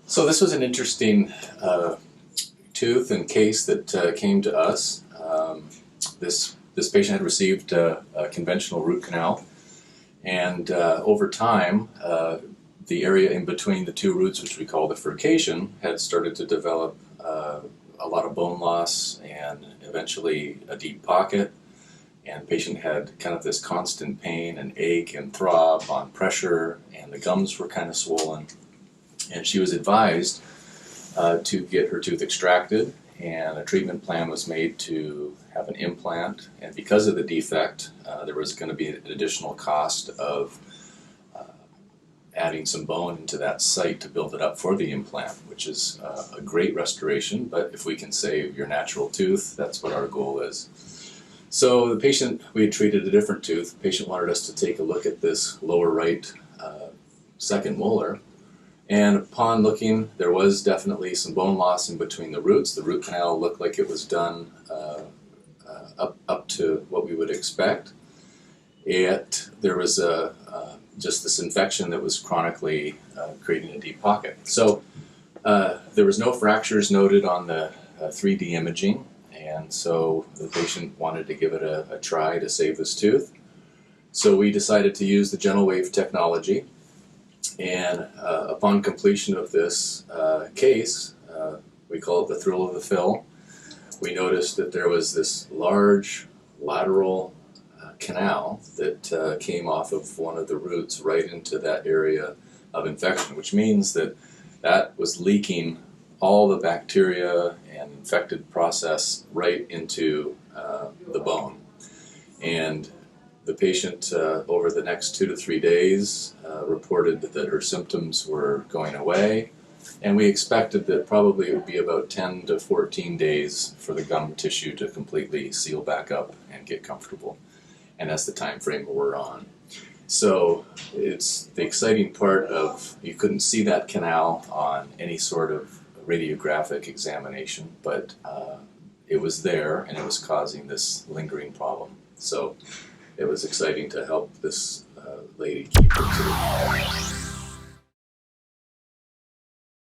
So this was an interesting tooth and case that came to us. This patient had received a conventional root canal, and over time, the area in between the two roots, which we call the furcation, had started to develop a lot of bone loss and eventually a deep pocket. And the patient had kind of this constant pain and ache and throb on pressure, and the gums were kind of swollen. And she was advised to get her tooth extracted, and a treatment plan was made to have an implant. And because of the defect, there was going to be an additional cost of adding some bone into that site to build it up for the implant, which is a great restoration. But if we can save your natural tooth, that's what our goal is. So the patient, we had treated a different tooth. The patient wanted us to take a look at this lower right second molar. And upon looking, there was definitely some bone loss in between the roots. The root canal looked like it was done up to what we would expect. Yet there was just this infection that was chronically creating a deep pocket. So there was no fractures noted on the 3D imaging, and so the patient wanted to give it a try to save this tooth. So we decided to use the GentleWave technology. And upon completion of this case, we call it the thrill of the fill, we noticed that there was this large lateral canal that came off of one of the roots right into that area of infection, which means that that was leaking all the bacteria and infected process right into the bone. And the patient, over the next 2 to 3 days, reported that her symptoms were going away, and we expected that probably it would be about 10 to 14 days for the gum tissue to completely seal back up and get comfortable, and that's the time frame we're on. So it's the exciting part of, you couldn't see that canal on any sort of radiographic examination, but it was there and it was causing this lingering problem. So it was exciting to help this lady keep her tooth.